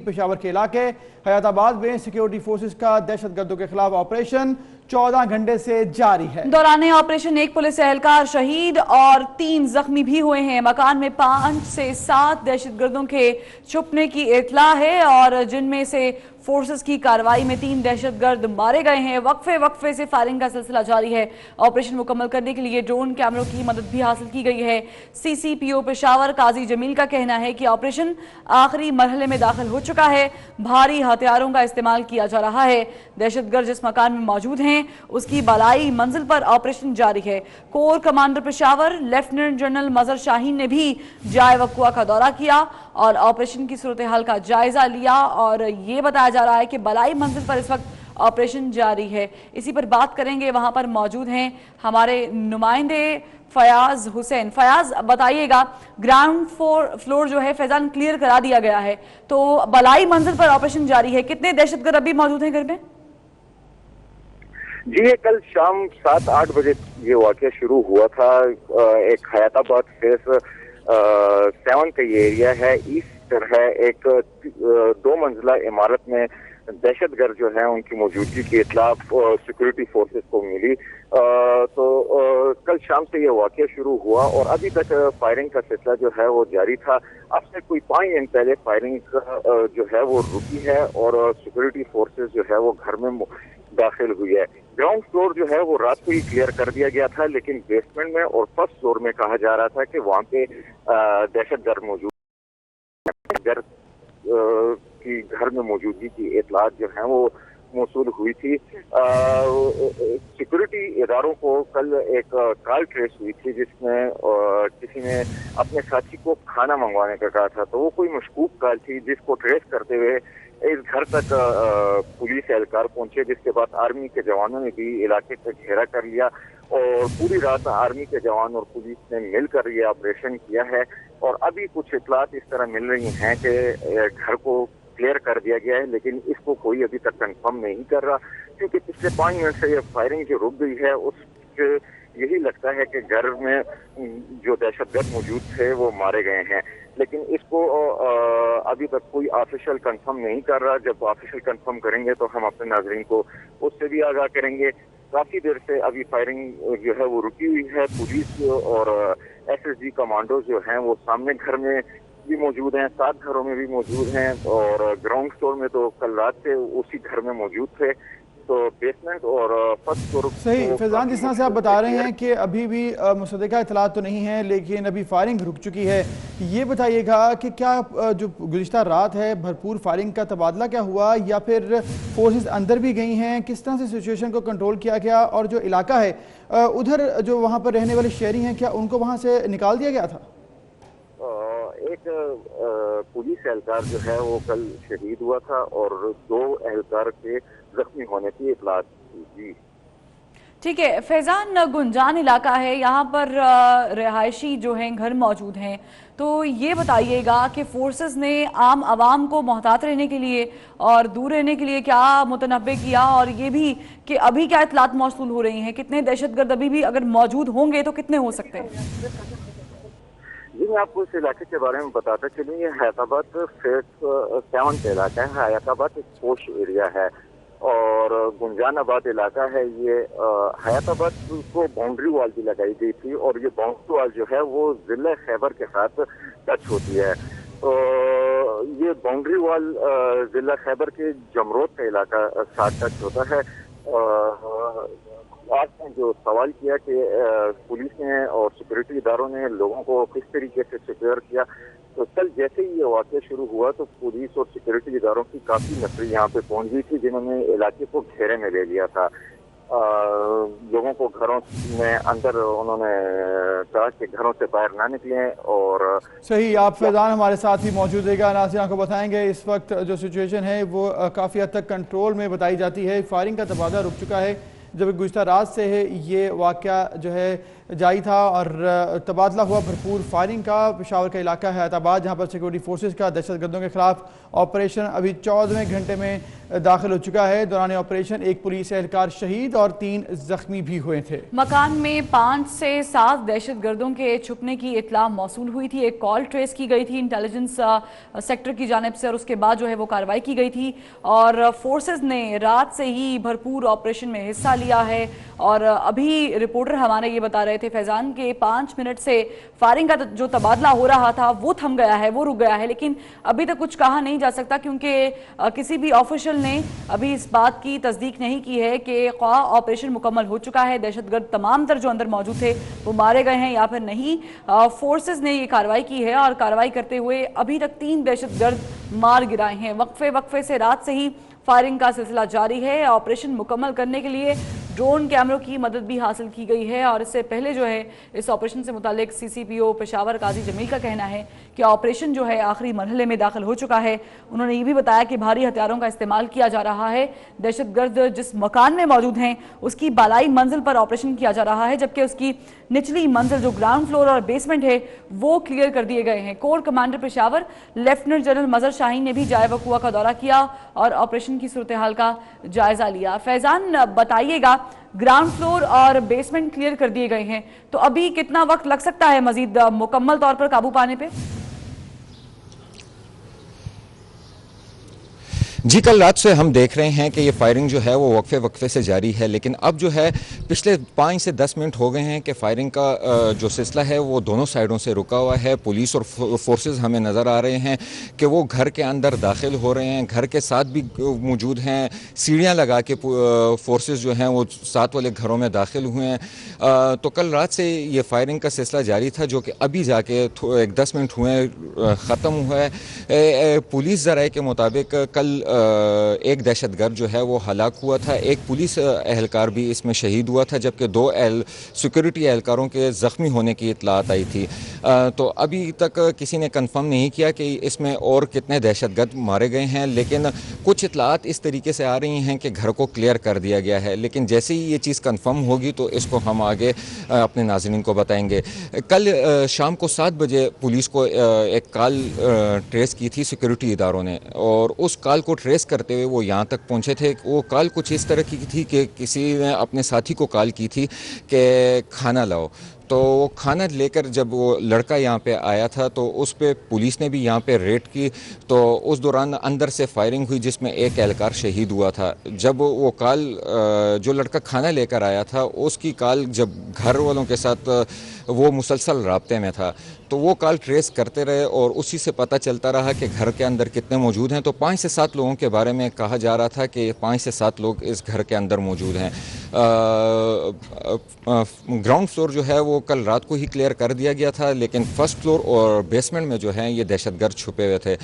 पेशावर के इलाके हयाताबाद में सिक्योरिटी फोर्सेस का दहशत गर्दों के खिलाफ ऑपरेशन 14 घंटे से जारी है। दौरान ऑपरेशन एक पुलिस एहलकार शहीद और 3 जख्मी भी हुए हैं। मकान में 5 से 7 दहशतगर्दों के छुपने की इत्तला है और जिनमें से फोर्सेस की कार्रवाई में 3 दहशतगर्द मारे गए हैं। वक्फे से फायरिंग का सिलसिला जारी है। ऑपरेशन मुकम्मल करने के लिए ड्रोन कैमरों की मदद भी हासिल की गई है। सीसीपीओ पेशावर काजी जमील का कहना है कि ऑपरेशन आखिरी मरहले में दाखिल हो चुका है। भारी हथियारों का इस्तेमाल किया जा रहा है। दहशतगर्द जिस मकान में मौजूद हैं उसकी बालाई मंजिल पर ऑपरेशन जारी है। Corps commander Peshawar lieutenant general Mazhar Shaheen ने भी जाए वक़्वा का दौरा किया और ऑपरेशन की सूरत हाल का जायजा लिया और ये बताया जा रहा है कि बालाई मंजिल पर इस वक्त ऑपरेशन जारी है। इसी पर बात करेंगे, वहां पर मौजूद हैं हमारे नुमाइंदे फयाज हुसैन। फयाज बताइएगा, ग्राउंड फ्लोर जो है फैजान क्लियर करा दिया गया है, तो बालाई मंजिल पर ऑपरेशन जारी है। कितने दहशतगर्द अभी मौजूद हैं घर में? जी, ये कल शाम 7-8 बजे ये वाक़या शुरू हुआ था। एक हयाताबाद फेस 7 का ये एरिया है। इस तरह एक 2 मंजिला इमारत में दहशतगर्द जो है उनकी मौजूदगी की इत्तला सिक्योरिटी फोर्सेस को मिली। तो कल शाम से ये वाक़या शुरू हुआ और अभी तक फायरिंग का सिलसिला जो है वो जारी था। अब से कोई 5 मिनट पहले फायरिंग जो है वो रुकी है और सिक्योरिटी फोर्सेस जो है वो घर में दाखिल हुई है। ग्राउंड फ्लोर जो है वो रात को ही क्लियर कर दिया गया था, लेकिन बेसमेंट में और फर्स्ट फ्लोर में कहा जा रहा था कि वहाँ पे दहशतगर्द मौजूद की घर में मौजूदगी की इत्तलात जो है वो मौसूल हुई थी। सिक्योरिटी इदारों को कल एक कॉल ट्रेस हुई थी जिसमें किसी ने अपने साथी को खाना मंगवाने का कहा था। तो वो कोई मशकूक कॉल थी जिसको ट्रेस करते हुए इस घर तक पुलिस एहलकार पहुंचे, जिसके बाद आर्मी के जवानों ने भी इलाके का घेरा कर लिया और पूरी रात आर्मी के जवान और पुलिस ने मिलकर ये ऑपरेशन किया है। और अभी कुछ इत्तलात इस तरह मिल रही हैं कि घर को क्लियर कर दिया गया है, लेकिन इसको कोई अभी तक कंफर्म नहीं कर रहा, क्योंकि पिछले 5 मिनट से ये फायरिंग जो रुक गई है उससे यही लगता है कि घर में जो दहशतगर्द मौजूद थे वो मारे गए हैं। लेकिन इसको अभी तक कोई ऑफिशियल कंफर्म नहीं कर रहा। जब ऑफिशियल कंफर्म करेंगे तो हम अपने नाज़रीन को उससे भी आगाह करेंगे। काफ़ी देर से अभी फायरिंग जो है वो रुकी हुई है। पुलिस और एसएसजी कमांडो जो हैं वो सामने घर में भी मौजूद हैं, 7 घरों में भी मौजूद हैं और ग्राउंड फ्लोर में तो कल रात से उसी घर में मौजूद थे। तो बेसमेंट और फर्स्ट फ्लोर सही। फैजान, जिस तरह से आप बता रहे हैं कि अभी भी मुसद्दक़ा इत्तलात तो नहीं है, लेकिन अभी फायरिंग रुक चुकी है। ये बताइएगा कि क्या जो गुज़िश्ता रात है भरपूर फायरिंग का तबादला क्या हुआ या फिर फोर्सेस अंदर भी गई हैं? किस तरह से सिचुएशन को कंट्रोल किया गया और जो इलाका है उधर जो वहाँ पर रहने वाले शहरी हैं क्या उनको वहाँ से निकाल दिया गया था? एक पुलिस एहलकार जो है वो कल शहीद हुआ था और 2 एहलकार के जख्मी होने की इत्तलात थी। जी ठीक है फैजान, गुंजान इलाका है, यहाँ पर रिहायशी जो हैं घर मौजूद हैं, तो ये बताइएगा कि फोर्सेस ने आम आवाम को मोहतात रहने के लिए और दूर रहने के लिए क्या मुतनब्बे किया, और ये भी कि अभी क्या इत्तलात मौसूल हो रही हैं, कितने दहशतगर्द अभी भी अगर मौजूद होंगे तो कितने हो सकते हैं? जी, मैं आपको इस इलाके के बारे में बताता चलूँ। ये हयाताबाद फेस 7 का इलाका है। हयाताबाद एक पोश एरिया है और गुंजानाबाद इलाका है। ये हयाताबाद को बाउंड्री वॉल भी लगाई गई थी और ये बाउंड्री वॉल जो है वो जिला खैबर के साथ टच होती है। तो ये बाउंड्री वॉल जिला खैबर के जमरोद का इलाका साथ टच होता है। आज ने जो सवाल किया कि पुलिस ने और सिक्योरिटी इदारों ने लोगों को किस तरीके से सिक्योर किया, तो कल जैसे ही ये वाक़या शुरू हुआ तो पुलिस और सिक्योरिटी इदारों की काफ़ी नफरी यहाँ पे पहुँच गई थी, जिन्होंने इलाके को घेरे में ले लिया था। लोगों को घरों में अंदर उन्होंने कहा कि घरों से बाहर ना निकलें। और सही, आप फैजान हमारे साथ ही मौजूद रहेगा, नाज़रीन को बताएंगे इस वक्त जो सिचुएशन है वो काफ़ी हद तक कंट्रोल में बताई जाती है। फायरिंग का तबादला रुक चुका है। जब गुज़िश्ता रात से है ये वाक़या जो है जारी था और तबादला हुआ भरपूर फायरिंग का। पेशावर का इलाका है हैदराबाद, जहाँ पर सिक्योरिटी फोर्सेज का दहशतगर्दों के खिलाफ ऑपरेशन अभी 14वें घंटे में दाखिल हो चुका है। दौरान ऑपरेशन एक पुलिस एहलकार शहीद और 3 जख्मी भी हुए थे। मकान में 5 से 7 दहशतगर्दों के छुपने की इत्ला मौसूल हुई थी। एक कॉल ट्रेस की गई थी इंटेलिजेंस सेक्टर की जानिब से और उसके बाद जो है वो कार्रवाई की गई थी और फोर्सेस ने रात से ही भरपूर ऑपरेशन में हिस्सा लिया है। और अभी रिपोर्टर हमारे ये बता रहे थे फैजान के 5 मिनट से फायरिंग का जो तबादला हो रहा था वो थम गया है, वो रुक गया है, लेकिन अभी तक कुछ कहा नहीं जा सकता क्योंकि किसी भी ऑफिशियल ने अभी इस बात की तस्दीक नहीं की है कि ऑपरेशन मुकम्मल हो चुका है, दहशतगर्द तमाम तर जो अंदर मौजूद थे वो मारे गए हैं या फिर नहीं। फोर्सेस ने ये कार्रवाई की है और कार्रवाई करते हुए अभी तक 3 दहशतगर्द मार गिराए हैं। वक्फे से रात से ही फायरिंग का सिलसिला जारी है। ऑपरेशन मुकम्मल करने के लिए ड्रोन कैमरों की मदद भी हासिल की गई है और इससे पहले जो है इस ऑपरेशन से मुतालिक CCPO पेशावर काजी जमील का कहना है कि ऑपरेशन जो है आखिरी मरहले में दाखिल हो चुका है। उन्होंने ये भी बताया कि भारी हथियारों का इस्तेमाल किया जा रहा है। दहशतगर्द जिस मकान में मौजूद हैं उसकी बालाई मंजिल पर ऑपरेशन किया जा रहा है, जबकि उसकी निचली मंजिल जो ग्राउंड फ्लोर और बेसमेंट है वो क्लियर कर दिए गए हैं। Corps commander Peshawar lieutenant general Mazhar Shaheen ने भी जाए वकुआ का दौरा किया और ऑपरेशन की सूरत हाल का जायजा लिया। फैजान बताइएगा, ग्राउंड फ्लोर और बेसमेंट क्लियर कर दिए गए हैं तो अभी कितना वक्त लग सकता है मजीद मुकम्मल तौर पर काबू पाने पे? जी, कल रात से हम देख रहे हैं कि ये फायरिंग जो है वो वक्फे से जारी है, लेकिन अब जो है पिछले 5 से 10 मिनट हो गए हैं कि फायरिंग का जो सिलसिला है वो दोनों साइडों से रुका हुआ है। पुलिस और फोर्सेस हमें नज़र आ रहे हैं कि वो घर के अंदर दाखिल हो रहे हैं, घर के साथ भी मौजूद हैं, सीढ़ियाँ लगा के फोर्सेस जो हैं वो साथ वाले घरों में दाखिल हुए हैं। तो कल रात से ये फायरिंग का सिलसिला जारी था जो कि अभी जाके 10 मिनट हुए ख़त्म हुआ है। पुलिस ज़राए के मुताबिक कल एक दहशतगर्द जो है वो हलाक हुआ था, एक पुलिस एहलकार भी इसमें शहीद हुआ था, जबकि 2 सिक्योरिटी एहलकारों के ज़ख्मी होने की इत्तलात आई थी। तो अभी तक किसी ने कंफर्म नहीं किया कि इसमें और कितने दहशतगर्द मारे गए हैं, लेकिन कुछ इत्तलात इस तरीके से आ रही हैं कि घर को क्लियर कर दिया गया है। लेकिन जैसे ही ये चीज़ कंफर्म होगी तो इसको हम आगे अपने नाज़रीन को बताएंगे। कल शाम को 7 बजे पुलिस को एक कॉल ट्रेस की थी सिक्योरिटी इदारों ने और उस कॉल को ट्रेस करते हुए वो यहाँ तक पहुँचे थे। वो कॉल कुछ इस तरह की थी कि किसी ने अपने साथी को कॉल की थी कि खाना लाओ, तो वो खाना लेकर जब वो लड़का यहाँ पे आया था तो उस पे पुलिस ने भी यहाँ पे रेड की। तो उस दौरान अंदर से फायरिंग हुई जिसमें एक एहलकार शहीद हुआ था। जब वो कॉल जो लड़का खाना लेकर आया था उसकी कॉल जब घर वालों के साथ वो मुसलसल राब्ते में था तो वो कॉल ट्रेस करते रहे और उसी से पता चलता रहा कि घर के अंदर कितने मौजूद हैं। तो 5 से 7 लोगों के बारे में कहा जा रहा था कि 5 से 7 लोग इस घर के अंदर मौजूद हैं। ग्राउंड फ्लोर जो है वो कल रात को ही क्लियर कर दिया गया था, लेकिन फर्स्ट फ्लोर और बेसमेंट में जो है ये दहशतगर्द छुपे हुए थे।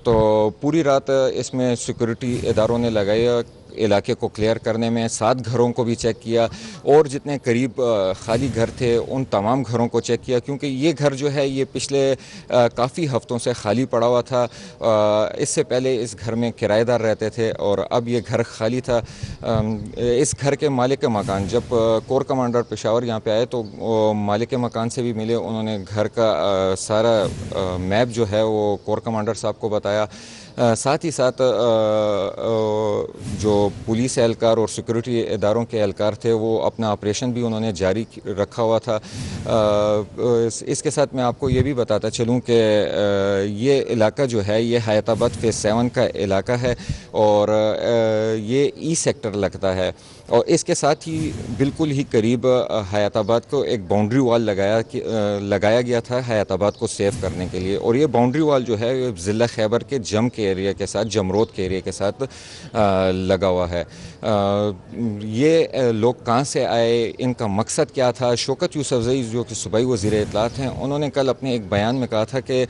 तो पूरी रात इसमें सिक्योरिटी इदारों ने लगाया इलाके को क्लियर करने में। 7 घरों को भी चेक किया और जितने करीब खाली घर थे उन तमाम घरों को चेक किया, क्योंकि ये घर जो है ये पिछले काफ़ी हफ्तों से खाली पड़ा हुआ था। इससे पहले इस घर में किराएदार रहते थे और अब ये घर खाली था। इस घर के मालिक मकान जब कोर कमांडर पेशावर यहाँ पे आए तो मालिक मकान से भी मिले, उन्होंने घर का सारा मैप जो है वो कोर कमांडर साहब को बताया। साथ ही साथ जो पुलिस एहलकार और सिक्योरिटी इदारों के एहलकार थे वो अपना ऑपरेशन भी उन्होंने जारी रखा हुआ था। इसके साथ मैं आपको ये भी बताता चलूँ कि ये इलाका जो है ये हैदराबाद फेज़ 7 का इलाका है और ये ई सेक्टर लगता है और इसके साथ ही बिल्कुल ही करीब हैदराबाद को एक बाउंड्री वॉल लगाया गया था हैदराबाद को सेव करने के लिए। और ये बाउंड्री वॉल जो है ज़िला खैबर के जम के एरिया के साथ, जमरोद के एरिया के साथ लगा हुआ है। ये लोग कहाँ से आए, इनका मकसद क्या था? शौकत यूसुफजई जो कि सूबाई वज़ीर इत्तलात हैं, उन्होंने कल अपने एक बयान में कहा था कि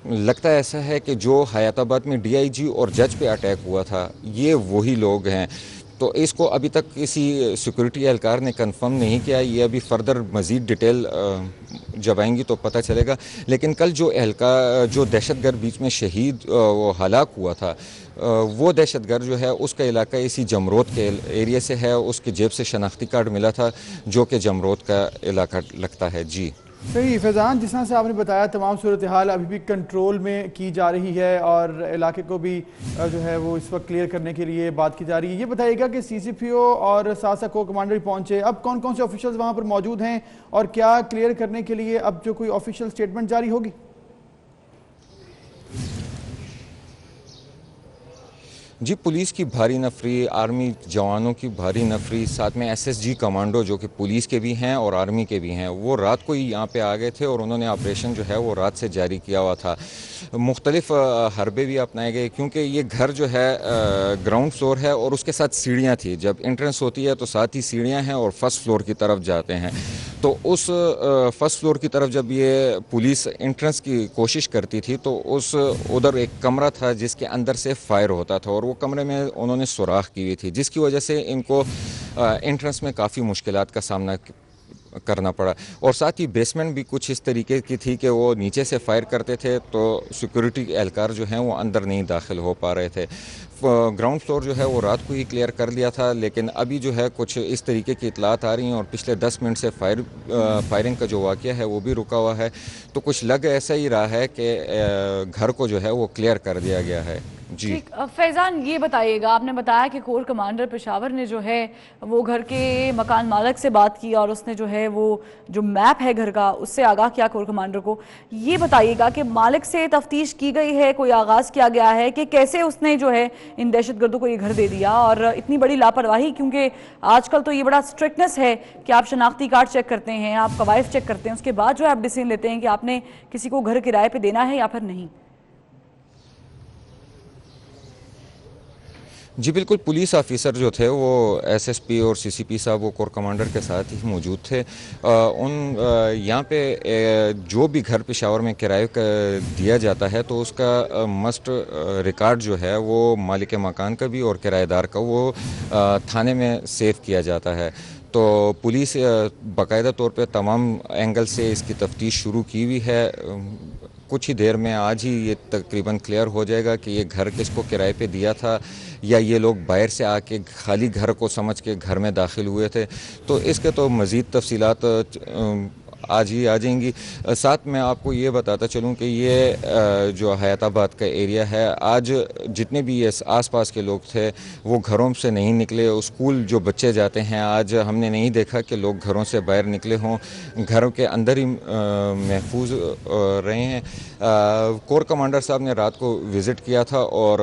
लगता है ऐसा है कि जो हैदराबाद में DIG और जज पे अटैक हुआ था ये वही लोग हैं। تو اس کو ابھی تک کسی سیکورٹی اہلکار نے کنفرم نہیں کیا، یہ ابھی فردر مزید ڈیٹیل جب آئیں گی تو پتہ چلے گا. لیکن کل جو دہشت گرد بیچ میں شہید وہ ہلاک ہوا تھا، وہ دہشت گرد جو ہے اس کا علاقہ اسی جمرود کے ایریے سے ہے. اس کے جیب سے شناختی کارڈ ملا تھا جو کہ جمرود کا علاقہ لگتا ہے. جی صحیح فیضان، جس طرح سے آپ نے بتایا تمام صورتحال ابھی بھی کنٹرول میں کی جا رہی ہے اور علاقے کو بھی جو ہے وہ اس وقت کلیئر کرنے کے لیے بات کی جا رہی ہے. یہ بتائیے گا کہ سی سی پی او اور ساسا کو کمانڈر بھی پہنچے، اب کون کون سے آفیشلز وہاں پر موجود ہیں اور کیا کلیئر کرنے کے لیے اب جو کوئی آفیشل سٹیٹمنٹ جاری ہوگی؟ جی پولیس کی بھاری نفری، آرمی جوانوں کی بھاری نفری، ساتھ میں ایس ایس جی کمانڈو جو کہ پولیس کے بھی ہیں اور آرمی کے بھی ہیں، وہ رات کو ہی یہاں پہ آ گئے تھے اور انہوں نے آپریشن جو ہے وہ رات سے جاری کیا ہوا تھا. مختلف حربے بھی اپنائے گئے کیونکہ یہ گھر جو ہے گراؤنڈ فلور ہے اور اس کے ساتھ سیڑھیاں تھی. جب انٹرنس ہوتی ہے تو ساتھ ہی سیڑھیاں ہیں اور فرسٹ فلور کی طرف جاتے ہیں. تو اس فرسٹ فلور کی طرف جب یہ پولیس انٹرنس کی کوشش کرتی تھی تو ادھر ایک کمرہ تھا جس کے اندر سے فائر ہوتا تھا اور وہ کمرے میں انہوں نے سوراخ کی ہوئی تھی، جس کی وجہ سے ان کو انٹرنس میں کافی مشکلات کا سامنا کرنا پڑا. اور ساتھ ہی بیسمنٹ بھی کچھ اس طریقے کی تھی کہ وہ نیچے سے فائر کرتے تھے تو سیکورٹی اہلکار جو ہیں وہ اندر نہیں داخل ہو پا رہے تھے. گراؤنڈ فلور جو ہے وہ رات کو ہی کلیئر کر لیا تھا، لیکن ابھی جو ہے کچھ اس طریقے کی اطلاعات آ رہی ہیں اور پچھلے 10 منٹ سے فائرنگ کا جو واقعہ ہے وہ بھی رکا ہوا ہے. تو کچھ لگ ایسا ہی رہا ہے کہ گھر کو جو ہے وہ کلیئر کر دیا گیا ہے. جی فیضان، یہ بتائیے گا، آپ نے بتایا کہ کور کمانڈر پشاور نے جو ہے وہ گھر کے مکان مالک سے بات کی اور اس نے جو ہے وہ جو میپ ہے گھر کا اس سے آگاہ کیا کور کمانڈر کو. یہ بتائیے گا کہ مالک سے تفتیش کی گئی ہے، کوئی آغاز کیا گیا ہے کہ کیسے اس نے جو ہے ان دہشت گردوں کو یہ گھر دے دیا اور اتنی بڑی لاپرواہی، کیونکہ آج کل تو یہ بڑا سٹرکٹنس ہے کہ آپ شناختی کارڈ چیک کرتے ہیں، آپ قوائف چیک کرتے ہیں، اس کے بعد جو ہے آپ ڈیسیژن لیتے ہیں کہ آپ نے کسی کو گھر کرائے پہ دینا ہے یا پھر نہیں. جی بالکل، پولیس آفیسر جو تھے وہ ایس ایس پی اور سی سی پی صاحب وہ کور کمانڈر کے ساتھ ہی موجود تھے. یہاں پہ جو بھی گھر پشاور میں کرائے کا دیا جاتا ہے تو اس کا مسٹ ریکارڈ جو ہے وہ مالک مکان کا بھی اور کرایہ دار کا وہ تھانے میں سیو کیا جاتا ہے. تو پولیس باقاعدہ طور پہ تمام اینگل سے اس کی تفتیش شروع کی ہوئی ہے. کچھ ہی دیر میں آج ہی یہ تقریباً کلیئر ہو جائے گا کہ یہ گھر کس کو کرائے پہ دیا تھا یا یہ لوگ باہر سے آ کے خالی گھر کو سمجھ کے گھر میں داخل ہوئے تھے. تو اس کے تو مزید تفصیلات آج ہی آ جائیں گی. ساتھ میں آپ کو یہ بتاتا چلوں کہ یہ جو حیات آباد کا ایریا ہے، آج جتنے بھی یہ آس پاس کے لوگ تھے وہ گھروں سے نہیں نکلے. اسکول جو بچے جاتے ہیں آج ہم نے نہیں دیکھا کہ لوگ گھروں سے باہر نکلے ہوں، گھروں کے اندر ہی محفوظ رہے ہیں. کور کمانڈر صاحب نے رات کو وزٹ کیا تھا اور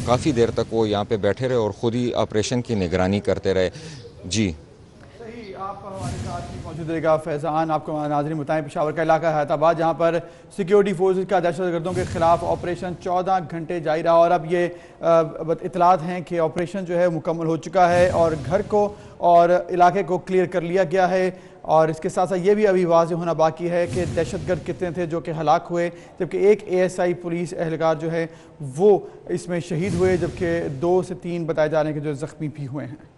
کافی دیر تک وہ یہاں پہ بیٹھے رہے اور خود ہی آپریشن کی نگرانی کرتے رہے. جی آپ ہمارے ساتھ ہی موجود رہے گا فیضان. آپ کو ناظرین بتائیں پشاور کا علاقہ حیات آباد جہاں پر سیکیورٹی فورسز کا دہشت گردوں کے خلاف آپریشن 14 گھنٹے جاری رہا اور اب یہ اطلاعات ہیں کہ آپریشن جو ہے مکمل ہو چکا ہے اور گھر کو اور علاقے کو کلیئر کر لیا گیا ہے. اور اس کے ساتھ ساتھ یہ بھی ابھی واضح ہونا باقی ہے کہ دہشت گرد کتنے تھے جو کہ ہلاک ہوئے، جبکہ ایک اے ایس آئی پولیس اہلکار جو ہے وہ اس میں شہید ہوئے، جبکہ 2 سے 3 بتائے جانے کے جو زخمی بھی ہوئے ہیں.